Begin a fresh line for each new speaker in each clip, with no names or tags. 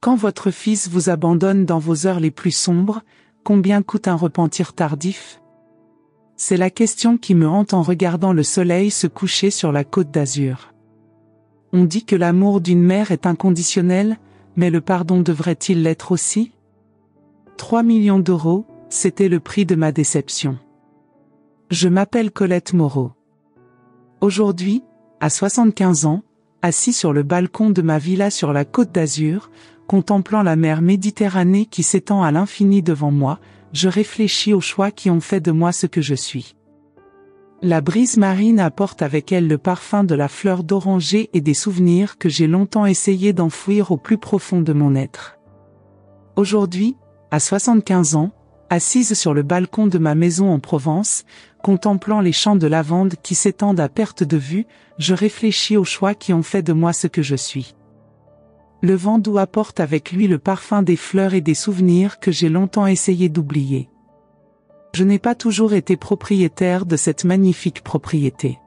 Quand votre fils vous abandonne dans vos heures les plus sombres, combien coûte un repentir tardif? C'est la question qui me hante en regardant le soleil se coucher sur la côte d'Azur. On dit que l'amour d'une mère est inconditionnel, mais le pardon devrait-il l'être aussi? 3 millions d'euros, c'était le prix de ma déception. Je m'appelle Colette Moreau. Aujourd'hui, à 75 ans, assis sur le balcon de ma villa sur la côte d'Azur, contemplant la mer Méditerranée qui s'étend à l'infini devant moi, je réfléchis aux choix qui ont fait de moi ce que je suis. La brise marine apporte avec elle le parfum de la fleur d'oranger et des souvenirs que j'ai longtemps essayé d'enfouir au plus profond de mon être. Aujourd'hui, à 75 ans, assise sur le balcon de ma maison en Provence, contemplant les champs de lavande qui s'étendent à perte de vue, je réfléchis aux choix qui ont fait de moi ce que je suis. Le vent doux apporte avec lui le parfum des fleurs et des souvenirs que j'ai longtemps essayé d'oublier. Je n'ai pas toujours été propriétaire de cette magnifique propriété.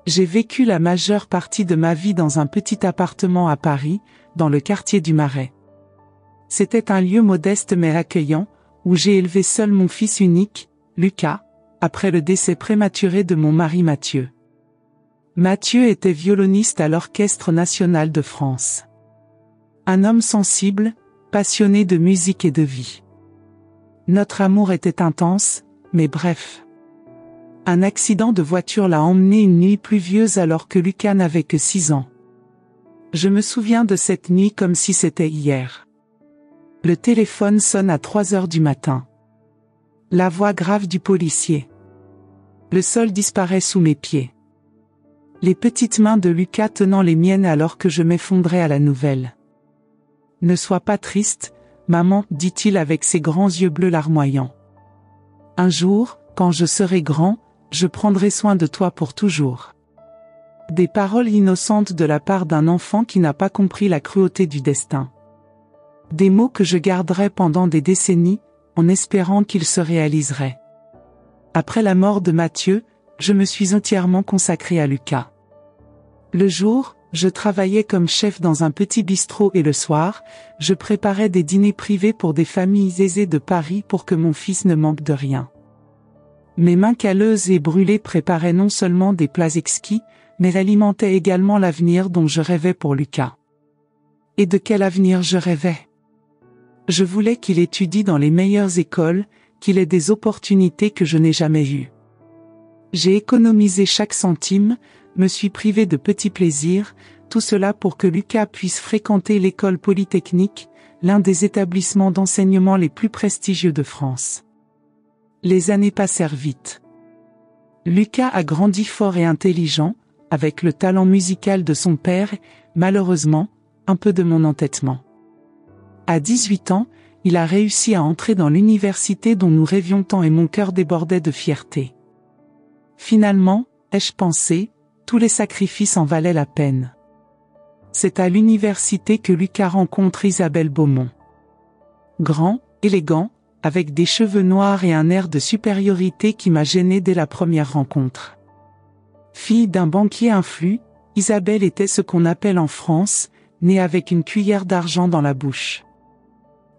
J'ai vécu la majeure partie de ma vie dans un petit appartement à Paris, dans le quartier du Marais. C'était un lieu modeste mais accueillant, où j'ai élevé seul mon fils unique, Lucas, après le décès prématuré de mon mari Mathieu. Mathieu était violoniste à l'Orchestre national de France. Un homme sensible, passionné de musique et de vie. Notre amour était intense, mais bref. Un accident de voiture l'a emmené une nuit pluvieuse alors que Lucas n'avait que 6 ans. Je me souviens de cette nuit comme si c'était hier. Le téléphone sonne à 3 heures du matin. La voix grave du policier. Le sol disparaît sous mes pieds. Les petites mains de Lucas tenant les miennes alors que je m'effondrais à la nouvelle. « Ne sois pas triste, maman, dit-il avec ses grands yeux bleus larmoyants. Un jour, quand je serai grand, je prendrai soin de toi pour toujours. » Des paroles innocentes de la part d'un enfant qui n'a pas compris la cruauté du destin. Des mots que je garderai pendant des décennies, en espérant qu'ils se réaliseraient. Après la mort de Mathieu, je me suis entièrement consacrée à Lucas. Le jour, je travaillais comme chef dans un petit bistrot et le soir, je préparais des dîners privés pour des familles aisées de Paris pour que mon fils ne manque de rien. Mes mains calleuses et brûlées préparaient non seulement des plats exquis, mais alimentaient également l'avenir dont je rêvais pour Lucas. Et de quel avenir je rêvais? Je voulais qu'il étudie dans les meilleures écoles, qu'il ait des opportunités que je n'ai jamais eues. J'ai économisé chaque centime, me suis privé de petits plaisirs, tout cela pour que Lucas puisse fréquenter l'école polytechnique, l'un des établissements d'enseignement les plus prestigieux de France. Les années passèrent vite. Lucas a grandi fort et intelligent, avec le talent musical de son père, malheureusement, un peu de mon entêtement. À 18 ans, il a réussi à entrer dans l'université dont nous rêvions tant et mon cœur débordait de fierté. Finalement, ai-je pensé, tous les sacrifices en valaient la peine. C'est à l'université que Lucas rencontre Isabelle Beaumont. Grand, élégant, avec des cheveux noirs et un air de supériorité qui m'a gêné dès la première rencontre. Fille d'un banquier influent, Isabelle était ce qu'on appelle en France, née avec une cuillère d'argent dans la bouche.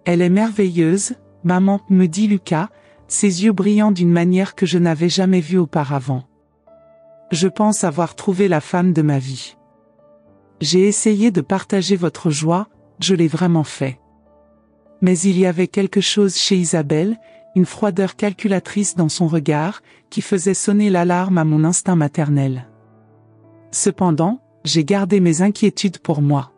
Elle est merveilleuse, maman, me dit Lucas, ses yeux brillant d'une manière que je n'avais jamais vue auparavant. Je pense avoir trouvé la femme de ma vie. J'ai essayé de partager votre joie, je l'ai vraiment fait. Mais il y avait quelque chose chez Isabelle, une froideur calculatrice dans son regard, qui faisait sonner l'alarme à mon instinct maternel. Cependant, j'ai gardé mes inquiétudes pour moi.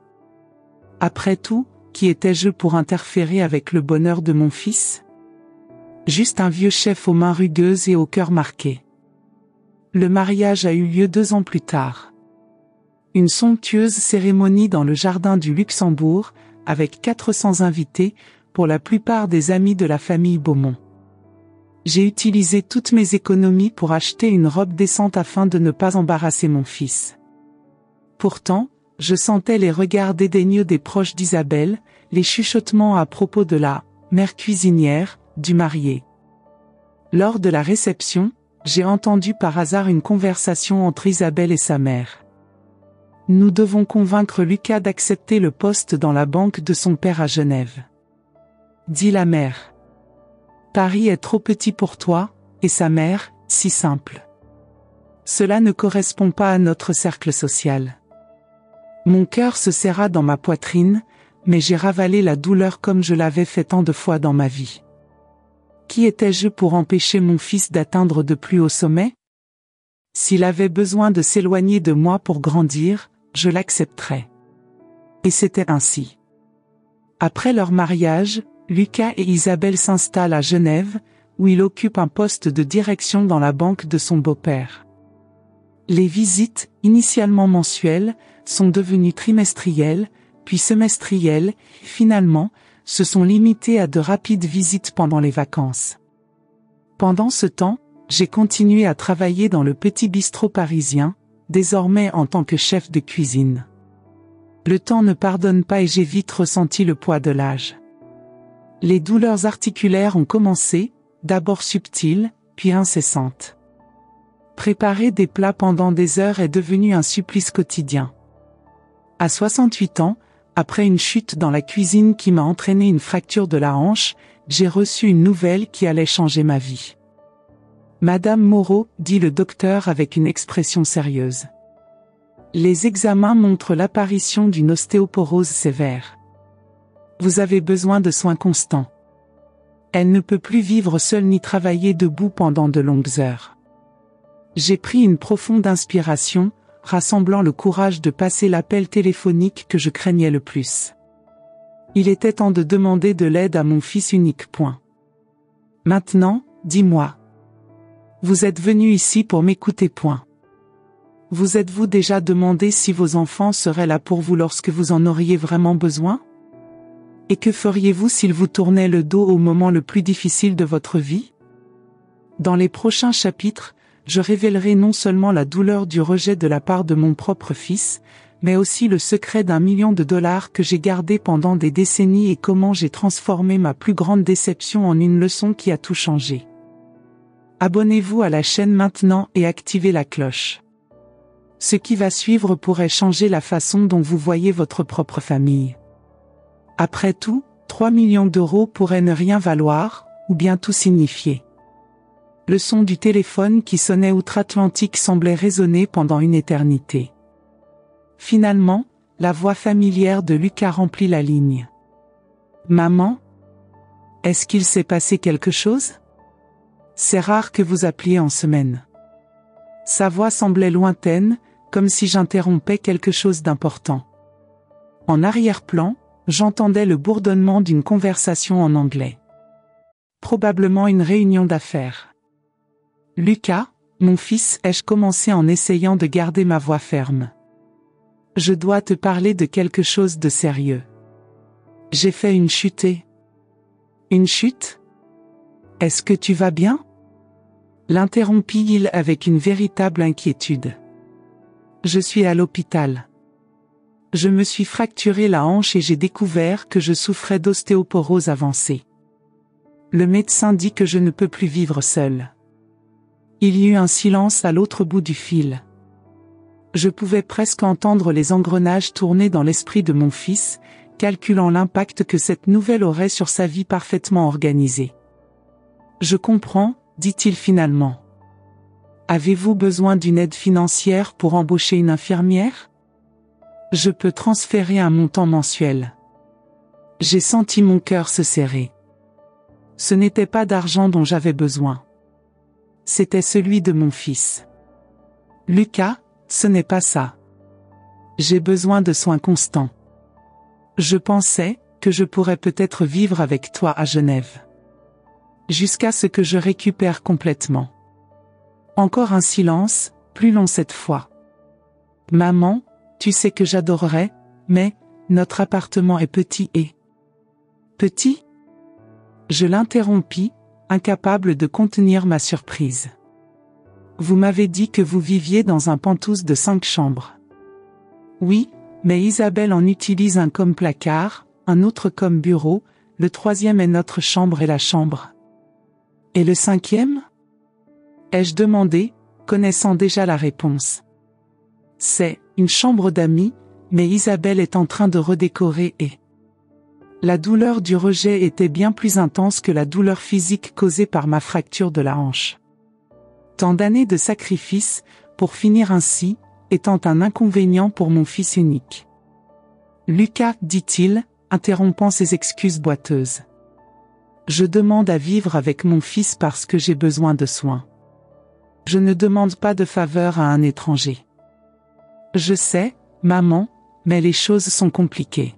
Après tout, qui étais-je pour interférer avec le bonheur de mon fils? Juste un vieux chef aux mains rugueuses et au cœur marqué. Le mariage a eu lieu 2 ans plus tard. Une somptueuse cérémonie dans le jardin du Luxembourg, avec 400 invités, pour la plupart des amis de la famille Beaumont. J'ai utilisé toutes mes économies pour acheter une robe décente afin de ne pas embarrasser mon fils. Pourtant, je sentais les regards dédaigneux des proches d'Isabelle, les chuchotements à propos de la mère cuisinière du marié. Lors de la réception, j'ai entendu par hasard une conversation entre Isabelle et sa mère. Nous devons convaincre Lucas d'accepter le poste dans la banque de son père à Genève. Dit la mère. Paris est trop petit pour toi, et sa mère, si simple. Cela ne correspond pas à notre cercle social. Mon cœur se serra dans ma poitrine, mais j'ai ravalé la douleur comme je l'avais fait tant de fois dans ma vie. Qui étais-je pour empêcher mon fils d'atteindre de plus hauts sommets? S'il avait besoin de s'éloigner de moi pour grandir, je l'accepterais. Et c'était ainsi. Après leur mariage, Lucas et Isabelle s'installent à Genève, où il occupe un poste de direction dans la banque de son beau-père. Les visites, initialement mensuelles, sont devenues trimestrielles, puis semestrielles, et finalement, se sont limitées à de rapides visites pendant les vacances. Pendant ce temps, j'ai continué à travailler dans le petit bistrot parisien, désormais en tant que chef de cuisine. Le temps ne pardonne pas et j'ai vite ressenti le poids de l'âge. Les douleurs articulaires ont commencé, d'abord subtiles, puis incessantes. Préparer des plats pendant des heures est devenu un supplice quotidien. À 68 ans, après une chute dans la cuisine qui m'a entraîné une fracture de la hanche, j'ai reçu une nouvelle qui allait changer ma vie. Madame Moreau, dit le docteur avec une expression sérieuse. Les examens montrent l'apparition d'une ostéoporose sévère. Vous avez besoin de soins constants. Elle ne peut plus vivre seule ni travailler debout pendant de longues heures. J'ai pris une profonde inspiration, rassemblant le courage de passer l'appel téléphonique que je craignais le plus. Il était temps de demander de l'aide à mon fils unique. Maintenant, dis-moi. Vous êtes venu ici pour m'écouter. Vous êtes-vous déjà demandé si vos enfants seraient là pour vous lorsque vous en auriez vraiment besoin? Et que feriez-vous s'ils vous tournaient le dos au moment le plus difficile de votre vie? Dans les prochains chapitres, je révélerai non seulement la douleur du rejet de la part de mon propre fils, mais aussi le secret d'1 million de dollars que j'ai gardé pendant des décennies et comment j'ai transformé ma plus grande déception en une leçon qui a tout changé. Abonnez-vous à la chaîne maintenant et activez la cloche. Ce qui va suivre pourrait changer la façon dont vous voyez votre propre famille. Après tout, 3 millions d'euros pourraient ne rien valoir, ou bien tout signifier. Le son du téléphone qui sonnait outre-Atlantique semblait résonner pendant une éternité. Finalement, la voix familière de Lucas remplit la ligne. Maman? Est-ce qu'il s'est passé quelque chose? C'est rare que vous appeliez en semaine. Sa voix semblait lointaine, comme si j'interrompais quelque chose d'important. En arrière-plan, j'entendais le bourdonnement d'une conversation en anglais. Probablement une réunion d'affaires. Lucas, mon fils, ai-je commencé en essayant de garder ma voix ferme. Je dois te parler de quelque chose de sérieux. J'ai fait une chute. Une chute? Est-ce que tu vas bien? L'interrompit-il avec une véritable inquiétude. Je suis à l'hôpital. Je me suis fracturé la hanche et j'ai découvert que je souffrais d'ostéoporose avancée. Le médecin dit que je ne peux plus vivre seul. Il y eut un silence à l'autre bout du fil. Je pouvais presque entendre les engrenages tourner dans l'esprit de mon fils, calculant l'impact que cette nouvelle aurait sur sa vie parfaitement organisée. Je comprends, dit-il finalement. Avez-vous besoin d'une aide financière pour embaucher une infirmière? Je peux transférer un montant mensuel. J'ai senti mon cœur se serrer. Ce n'était pas d'argent dont j'avais besoin. C'était celui de mon fils. Lucas, ce n'est pas ça. J'ai besoin de soins constants. Je pensais que je pourrais peut-être vivre avec toi à Genève. Jusqu'à ce que je récupère complètement. Encore un silence, plus long cette fois. Maman, tu sais que j'adorerais, mais notre appartement est petit et... Petit? Je l'interrompis, incapable de contenir ma surprise. Vous m'avez dit que vous viviez dans un penthouse de 5 chambres. Oui, mais Isabelle en utilise un comme placard, un autre comme bureau, le 3e est notre chambre et la chambre. Et le 5e? Ai-je demandé, connaissant déjà la réponse. C'est une chambre d'amis, mais Isabelle est en train de redécorer et... La douleur du rejet était bien plus intense que la douleur physique causée par ma fracture de la hanche. Tant d'années de sacrifice, pour finir ainsi, étant un inconvénient pour mon fils unique. Lucas, dit-il, interrompant ses excuses boiteuses. Je demande à vivre avec mon fils parce que j'ai besoin de soins. Je ne demande pas de faveur à un étranger. Je sais, maman, mais les choses sont compliquées.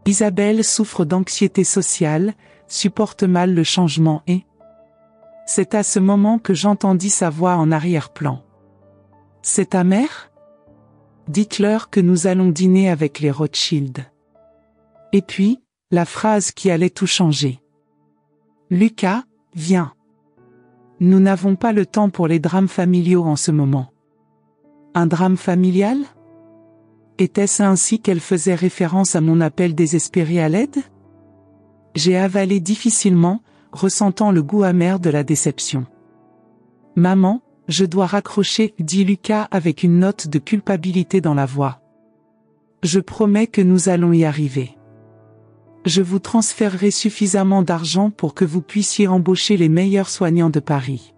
Isabelle souffre d'anxiété sociale, supporte mal le changement et... C'est à ce moment que j'entendis sa voix en arrière-plan. C'est ta mère ? Dites-leur que nous allons dîner avec les Rothschild. Et puis, la phrase qui allait tout changer. Lucas, viens. Nous n'avons pas le temps pour les drames familiaux en ce moment. Un drame familial ? Était-ce ainsi qu'elle faisait référence à mon appel désespéré à l'aide ? J'ai avalé difficilement, ressentant le goût amer de la déception. Maman, je dois raccrocher, dit Lucas avec une note de culpabilité dans la voix. Je promets que nous allons y arriver. Je vous transférerai suffisamment d'argent pour que vous puissiez embaucher les meilleurs soignants de Paris.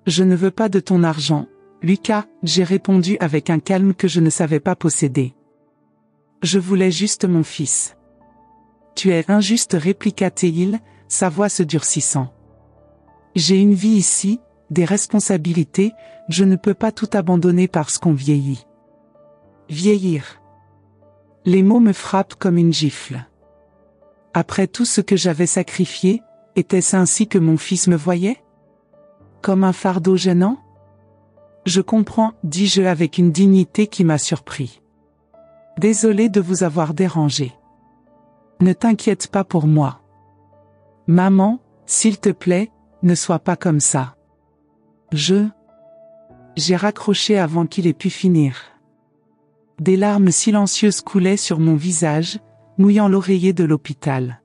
Je ne veux pas de ton argent, Lucas, j'ai répondu avec un calme que je ne savais pas posséder. Je voulais juste mon fils. Tu es injuste, répliqua-t-il, sa voix se durcissant. J'ai une vie ici, des responsabilités, je ne peux pas tout abandonner parce qu'on vieillit. Vieillir. Les mots me frappent comme une gifle. Après tout ce que j'avais sacrifié, était-ce ainsi que mon fils me voyait ? Comme un fardeau gênant ? Je comprends, dis-je avec une dignité qui m'a surpris. Désolé de vous avoir dérangé. Ne t'inquiète pas pour moi. Maman, s'il te plaît, ne sois pas comme ça. J'ai raccroché avant qu'il ait pu finir. Des larmes silencieuses coulaient sur mon visage, mouillant l'oreiller de l'hôpital.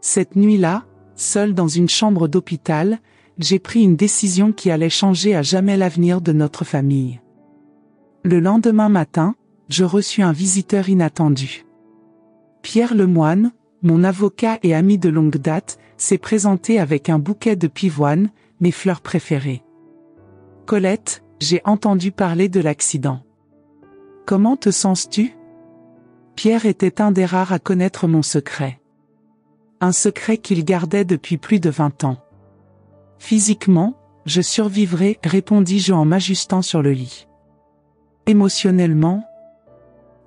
Cette nuit-là, seule dans une chambre d'hôpital, j'ai pris une décision qui allait changer à jamais l'avenir de notre famille. Le lendemain matin, je reçus un visiteur inattendu. Pierre Lemoine, mon avocat et ami de longue date, s'est présenté avec un bouquet de pivoine, mes fleurs préférées. Colette, j'ai entendu parler de l'accident. Comment te sens-tu ? Pierre était un des rares à connaître mon secret. Un secret qu'il gardait depuis plus de 20 ans. Physiquement, je survivrai, répondis-je en m'ajustant sur le lit. Émotionnellement,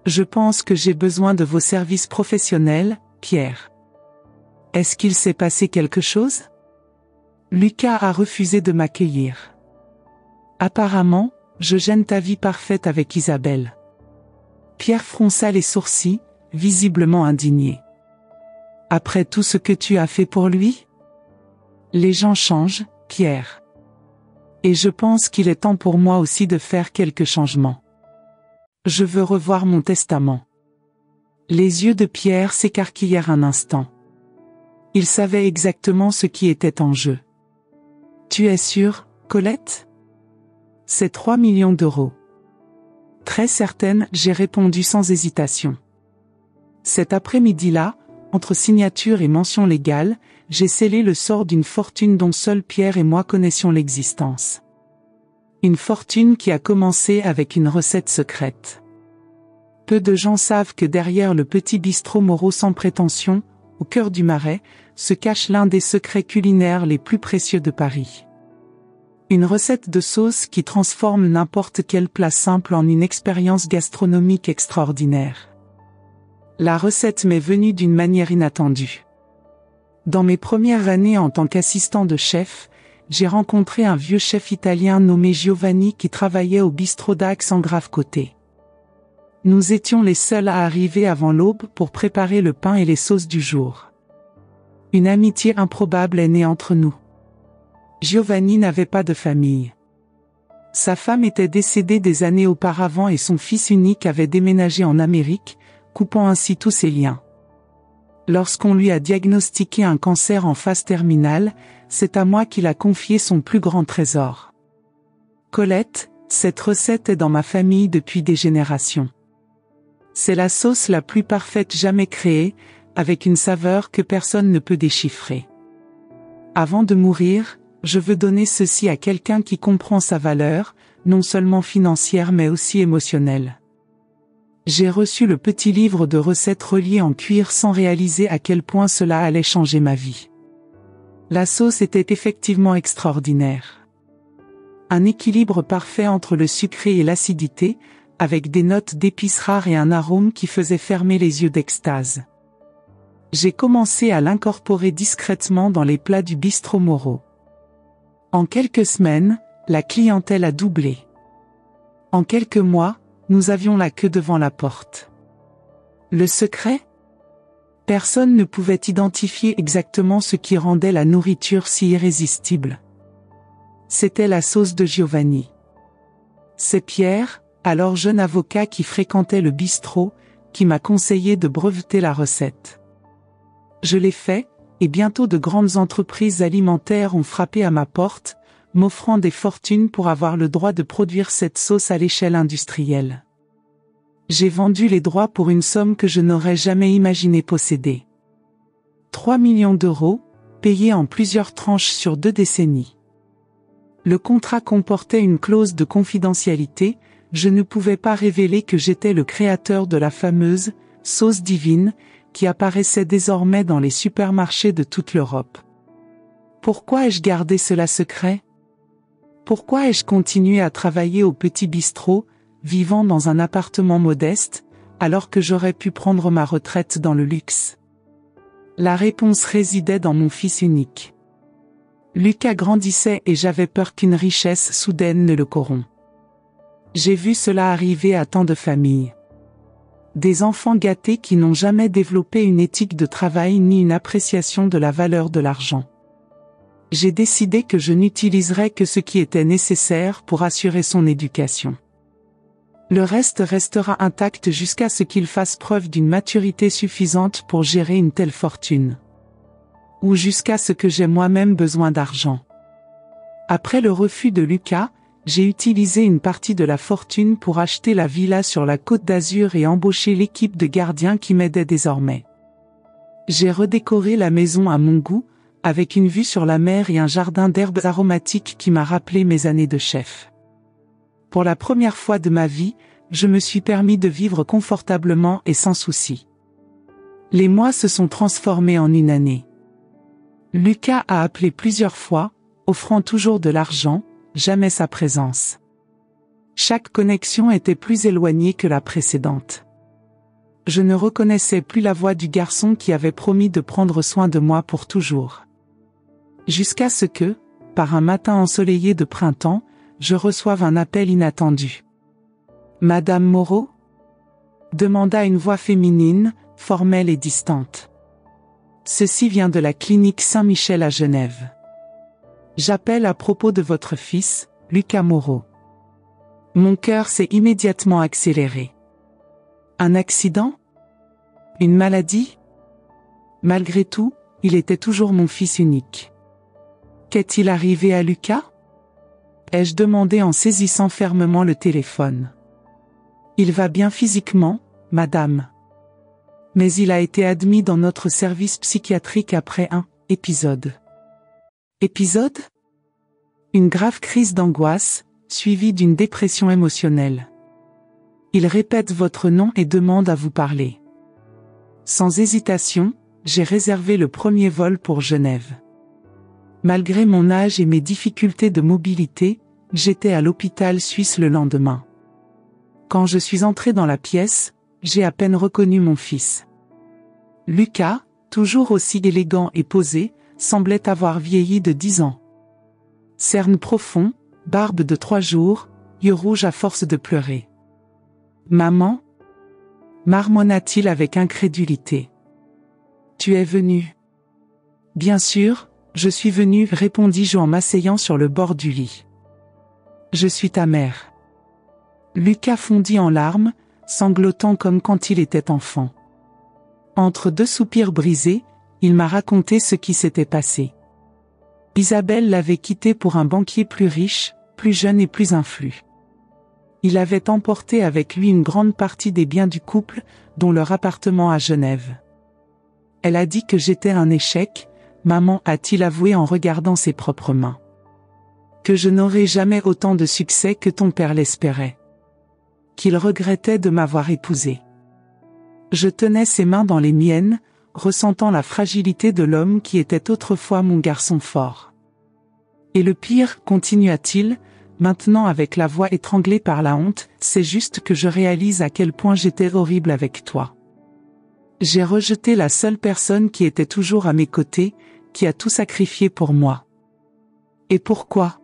je pense que j'ai besoin de vos services professionnels, Pierre. Est-ce qu'il s'est passé quelque chose ? Lucas a refusé de m'accueillir. Apparemment, je gêne ta vie parfaite avec Isabelle. Pierre fronça les sourcils, visiblement indigné. Après tout ce que tu as fait pour lui ? Les gens changent, Pierre. Et je pense qu'il est temps pour moi aussi de faire quelques changements. Je veux revoir mon testament. Les yeux de Pierre s'écarquillèrent un instant. Il savait exactement ce qui était en jeu. Tu es sûre, Colette ? C'est 3 millions d'euros. Très certaine, j'ai répondu sans hésitation. Cet après-midi-là, entre signature et mention légale, j'ai scellé le sort d'une fortune dont seul Pierre et moi connaissions l'existence. Une fortune qui a commencé avec une recette secrète. Peu de gens savent que derrière le petit bistrot Moreau sans prétention, au cœur du Marais, se cache l'un des secrets culinaires les plus précieux de Paris. Une recette de sauce qui transforme n'importe quel plat simple en une expérience gastronomique extraordinaire. La recette m'est venue d'une manière inattendue. Dans mes premières années en tant qu'assistant de chef, j'ai rencontré un vieux chef italien nommé Giovanni qui travaillait au bistrot d'Aix en Grave-Côté. Nous étions les seuls à arriver avant l'aube pour préparer le pain et les sauces du jour. Une amitié improbable est née entre nous. Giovanni n'avait pas de famille. Sa femme était décédée des années auparavant et son fils unique avait déménagé en Amérique, coupant ainsi tous ses liens. Lorsqu'on lui a diagnostiqué un cancer en phase terminale, c'est à moi qu'il a confié son plus grand trésor. Colette, Cette recette est dans ma famille depuis des générations. C'est la sauce la plus parfaite jamais créée, avec une saveur que personne ne peut déchiffrer. Avant de mourir, je veux donner ceci à quelqu'un qui comprend sa valeur, non seulement financière mais aussi émotionnelle. J'ai reçu le petit livre de recettes relié en cuir sans réaliser à quel point cela allait changer ma vie. La sauce était effectivement extraordinaire. Un équilibre parfait entre le sucré et l'acidité, avec des notes d'épices rares et un arôme qui faisait fermer les yeux d'extase. J'ai commencé à l'incorporer discrètement dans les plats du bistrot Moreau. En quelques semaines, la clientèle a doublé. En quelques mois, nous avions la queue devant la porte. Le secret ? Personne ne pouvait identifier exactement ce qui rendait la nourriture si irrésistible. C'était la sauce de Giovanni. C'est Pierre, alors jeune avocat qui fréquentait le bistrot, qui m'a conseillé de breveter la recette. Je l'ai fait, et bientôt de grandes entreprises alimentaires ont frappé à ma porte, m'offrant des fortunes pour avoir le droit de produire cette sauce à l'échelle industrielle. J'ai vendu les droits pour une somme que je n'aurais jamais imaginé posséder. 3 millions d'euros, payés en plusieurs tranches sur 2 décennies. Le contrat comportait une clause de confidentialité, je ne pouvais pas révéler que j'étais le créateur de la fameuse « sauce divine » qui apparaissait désormais dans les supermarchés de toute l'Europe. Pourquoi ai-je gardé cela secret ? Pourquoi ai-je continué à travailler au petit bistrot, vivant dans un appartement modeste, alors que j'aurais pu prendre ma retraite dans le luxe ? La réponse résidait dans mon fils unique. Lucas grandissait et j'avais peur qu'une richesse soudaine ne le corrompe. J'ai vu cela arriver à tant de familles. Des enfants gâtés qui n'ont jamais développé une éthique de travail ni une appréciation de la valeur de l'argent. J'ai décidé que je n'utiliserais que ce qui était nécessaire pour assurer son éducation. Le reste restera intact jusqu'à ce qu'il fasse preuve d'une maturité suffisante pour gérer une telle fortune. Ou jusqu'à ce que j'aie moi-même besoin d'argent. Après le refus de Lucas, j'ai utilisé une partie de la fortune pour acheter la villa sur la Côte d'Azur et embaucher l'équipe de gardiens qui m'aidait désormais. J'ai redécoré la maison à mon goût, avec une vue sur la mer et un jardin d'herbes aromatiques qui m'a rappelé mes années de chef. Pour la première fois de ma vie, je me suis permis de vivre confortablement et sans souci. Les mois se sont transformés en une année. Lucas a appelé plusieurs fois, offrant toujours de l'argent, jamais sa présence. Chaque connexion était plus éloignée que la précédente. Je ne reconnaissais plus la voix du garçon qui avait promis de prendre soin de moi pour toujours. Jusqu'à ce que, par un matin ensoleillé de printemps, je reçoive un appel inattendu. « Madame Moreau ?» demanda une voix féminine, formelle et distante. « Ceci vient de la clinique Saint-Michel à Genève. J'appelle à propos de votre fils, Lucas Moreau. » Mon cœur s'est immédiatement accéléré. Un accident ? Une maladie ? Malgré tout, il était toujours mon fils unique. Qu'est-il arrivé à Lucas ? Ai-je demandé en saisissant fermement le téléphone. Il va bien physiquement, madame. Mais il a été admis dans notre service psychiatrique après un épisode. Épisode ? Une grave crise d'angoisse, suivie d'une dépression émotionnelle. Il répète votre nom et demande à vous parler. Sans hésitation, j'ai réservé le premier vol pour Genève. Malgré mon âge et mes difficultés de mobilité, j'étais à l'hôpital suisse le lendemain. Quand je suis entré dans la pièce, j'ai à peine reconnu mon fils. Lucas, toujours aussi élégant et posé, semblait avoir vieilli de 10 ans. Cerne profond, barbe de 3 jours, yeux rouges à force de pleurer. « Maman ?» marmonna-t-il avec incrédulité. « Tu es venu. »« Bien sûr, je suis venu, répondis-je en m'asseyant sur le bord du lit. « Je suis ta mère. » Lucas fondit en larmes, sanglotant comme quand il était enfant. Entre 2 soupirs brisés, il m'a raconté ce qui s'était passé. Isabelle l'avait quitté pour un banquier plus riche, plus jeune et plus influent. Il avait emporté avec lui une grande partie des biens du couple, dont leur appartement à Genève. Elle a dit que j'étais un échec, maman a-t-il avoué en regardant ses propres mains. Que je n'aurais jamais autant de succès que ton père l'espérait. Qu'il regrettait de m'avoir épousée. Je tenais ses mains dans les miennes, ressentant la fragilité de l'homme qui était autrefois mon garçon fort. Et le pire, continua-t-il, maintenant avec la voix étranglée par la honte, c'est juste que je réalise à quel point j'étais horrible avec toi. J'ai rejeté la seule personne qui était toujours à mes côtés, qui a tout sacrifié pour moi. Et pourquoi?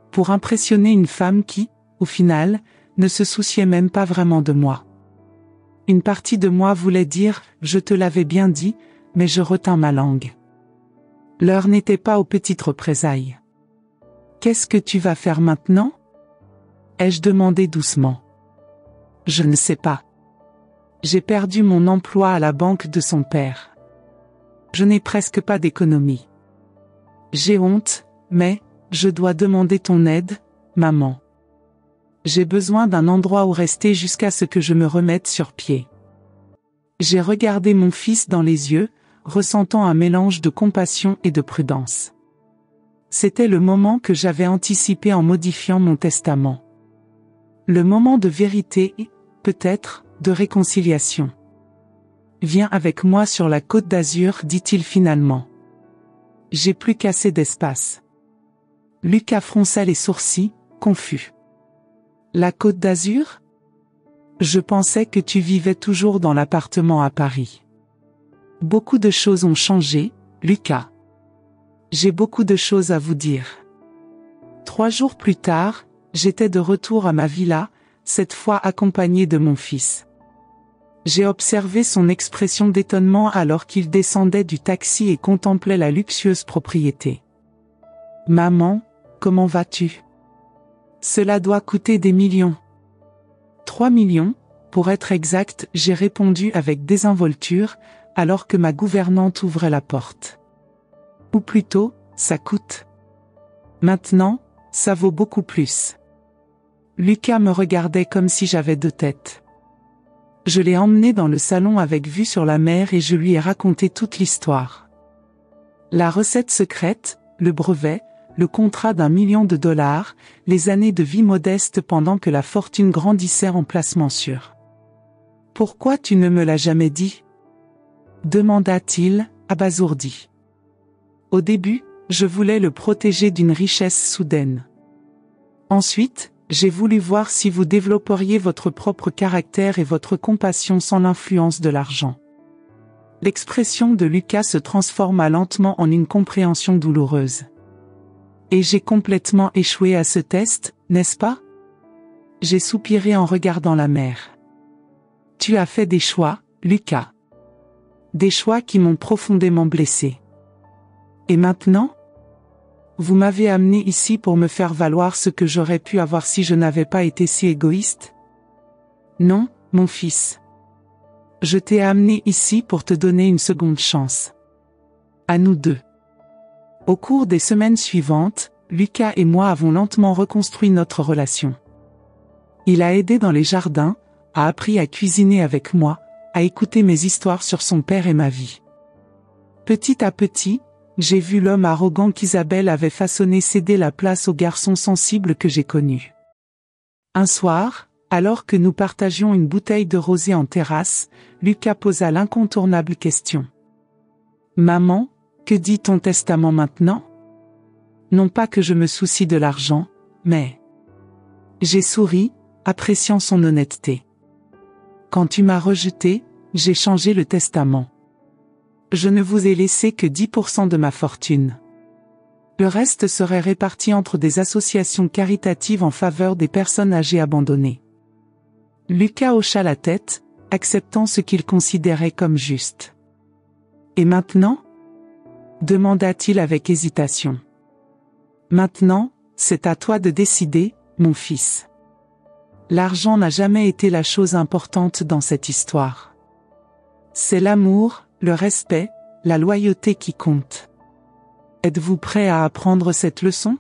Pour impressionner une femme qui, au final, ne se souciait même pas vraiment de moi. Une partie de moi voulait dire « je te l'avais bien dit », mais je retins ma langue. L'heure n'était pas aux petites représailles. « Qu'est-ce que tu vas faire maintenant ?» ai-je demandé doucement. « Je ne sais pas. J'ai perdu mon emploi à la banque de son père. Je n'ai presque pas d'économie. J'ai honte, mais je dois demander ton aide, maman. J'ai besoin d'un endroit où rester jusqu'à ce que je me remette sur pied. » J'ai regardé mon fils dans les yeux, ressentant un mélange de compassion et de prudence. C'était le moment que j'avais anticipé en modifiant mon testament. Le moment de vérité et, peut-être, de réconciliation. « Viens avec moi sur la Côte d'Azur, dit-il finalement. J'ai plus qu'assez d'espace. » Lucas fronça les sourcils, confus. « La Côte d'Azur ? Je pensais que tu vivais toujours dans l'appartement à Paris. » Beaucoup de choses ont changé, Lucas. J'ai beaucoup de choses à vous dire. 3 jours plus tard, j'étais de retour à ma villa, cette fois accompagné de mon fils. J'ai observé son expression d'étonnement alors qu'il descendait du taxi et contemplait la luxueuse propriété. « Maman, comment vas-tu ? Cela doit coûter des millions. » 3 millions, pour être exact, j'ai répondu avec désinvolture, alors que ma gouvernante ouvrait la porte. Ou plutôt, ça coûte. Maintenant, ça vaut beaucoup plus. Lucas me regardait comme si j'avais 2 têtes. Je l'ai emmené dans le salon avec vue sur la mer et je lui ai raconté toute l'histoire. La recette secrète, le brevet, le contrat d'1 million de dollars, les années de vie modeste pendant que la fortune grandissait en placement sûr. « Pourquoi tu ne me l'as jamais dit ?» demanda-t-il, abasourdi. Au début, je voulais le protéger d'une richesse soudaine. Ensuite, j'ai voulu voir si vous développeriez votre propre caractère et votre compassion sans l'influence de l'argent. L'expression de Lucas se transforma lentement en une compréhension douloureuse. Et j'ai complètement échoué à ce test, n'est-ce pas? J'ai soupiré en regardant la mer. Tu as fait des choix, Lucas. Des choix qui m'ont profondément blessé. Et maintenant? Vous m'avez amené ici pour me faire valoir ce que j'aurais pu avoir si je n'avais pas été si égoïste? Non, mon fils. Je t'ai amené ici pour te donner une seconde chance. À nous deux. Au cours des semaines suivantes, Lucas et moi avons lentement reconstruit notre relation. Il a aidé dans les jardins, a appris à cuisiner avec moi, à écouter mes histoires sur son père et ma vie. Petit à petit, j'ai vu l'homme arrogant qu'Isabelle avait façonné céder la place au garçon sensible que j'ai connu. Un soir, alors que nous partagions une bouteille de rosé en terrasse, Lucas posa l'incontournable question. « Maman, que dit ton testament maintenant ? » Non pas que je me soucie de l'argent, mais... J'ai souri, appréciant son honnêteté. Quand tu m'as rejeté, j'ai changé le testament. Je ne vous ai laissé que 10% de ma fortune. Le reste serait réparti entre des associations caritatives en faveur des personnes âgées abandonnées. Lucas hocha la tête, acceptant ce qu'il considérait comme juste. « Et maintenant ?» demanda-t-il avec hésitation. « Maintenant, c'est à toi de décider, mon fils. L'argent n'a jamais été la chose importante dans cette histoire. C'est l'amour, le respect, la loyauté qui comptent. Êtes-vous prêt à apprendre cette leçon ?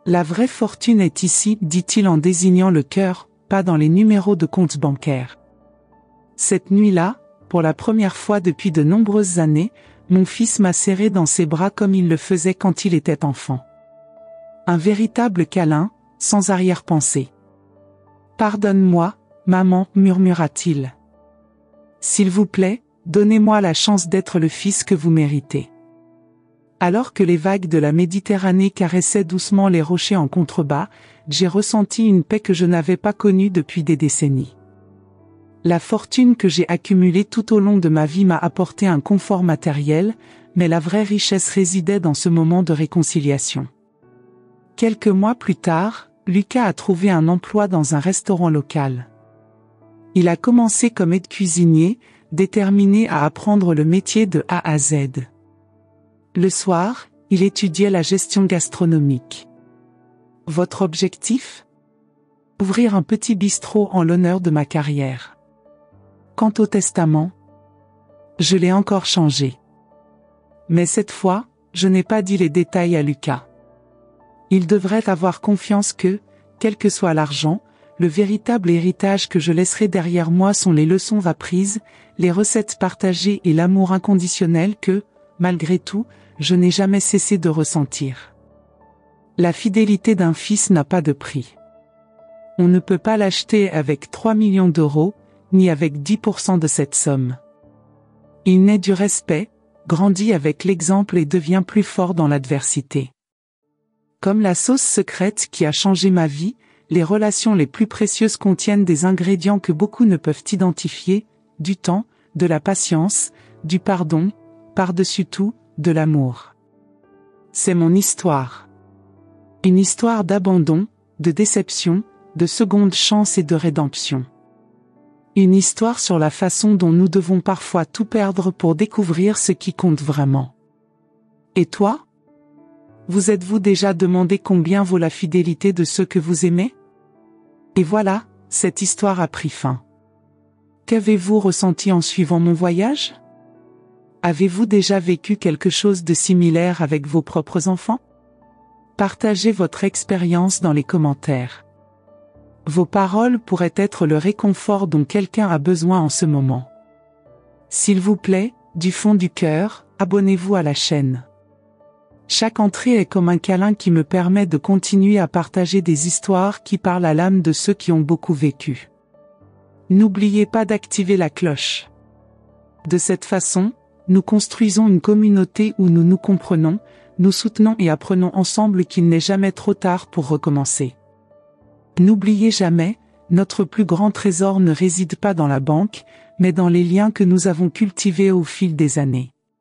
La vraie fortune est ici, dit-il en désignant le cœur, pas dans les numéros de compte bancaire. Cette nuit-là, pour la première fois depuis de nombreuses années, mon fils m'a serré dans ses bras comme il le faisait quand il était enfant. Un véritable câlin, sans arrière-pensée. « Pardonne-moi, maman, murmura-t-il. S'il vous plaît, donnez-moi la chance d'être le fils que vous méritez. » Alors que les vagues de la Méditerranée caressaient doucement les rochers en contrebas, j'ai ressenti une paix que je n'avais pas connue depuis des décennies. La fortune que j'ai accumulée tout au long de ma vie m'a apporté un confort matériel, mais la vraie richesse résidait dans ce moment de réconciliation. Quelques mois plus tard, Lucas a trouvé un emploi dans un restaurant local. Il a commencé comme aide-cuisinier, déterminé à apprendre le métier de A à Z. Le soir, il étudiait la gestion gastronomique. Votre objectif ? Ouvrir un petit bistrot en l'honneur de ma carrière. Quant au testament, je l'ai encore changé. Mais cette fois, je n'ai pas dit les détails à Lucas. Il devrait avoir confiance que, quel que soit l'argent, le véritable héritage que je laisserai derrière moi sont les leçons apprises, les recettes partagées et l'amour inconditionnel que, malgré tout, je n'ai jamais cessé de ressentir. La fidélité d'un fils n'a pas de prix. On ne peut pas l'acheter avec 3 millions d'euros, ni avec 10% de cette somme. Il naît du respect, grandit avec l'exemple et devient plus fort dans l'adversité. Comme la sauce secrète qui a changé ma vie, les relations les plus précieuses contiennent des ingrédients que beaucoup ne peuvent identifier, du temps, de la patience, du pardon, par-dessus tout, de l'amour. C'est mon histoire. Une histoire d'abandon, de déception, de seconde chance et de rédemption. Une histoire sur la façon dont nous devons parfois tout perdre pour découvrir ce qui compte vraiment. Et toi ? Vous êtes-vous déjà demandé combien vaut la fidélité de ceux que vous aimez ? Et voilà, cette histoire a pris fin. Qu'avez-vous ressenti en suivant mon voyage ? Avez-vous déjà vécu quelque chose de similaire avec vos propres enfants ? Partagez votre expérience dans les commentaires. Vos paroles pourraient être le réconfort dont quelqu'un a besoin en ce moment. S'il vous plaît, du fond du cœur, abonnez-vous à la chaîne. Chaque entrée est comme un câlin qui me permet de continuer à partager des histoires qui parlent à l'âme de ceux qui ont beaucoup vécu. N'oubliez pas d'activer la cloche. De cette façon, nous construisons une communauté où nous nous comprenons, nous soutenons et apprenons ensemble qu'il n'est jamais trop tard pour recommencer. N'oubliez jamais, notre plus grand trésor ne réside pas dans la banque, mais dans les liens que nous avons cultivés au fil des années.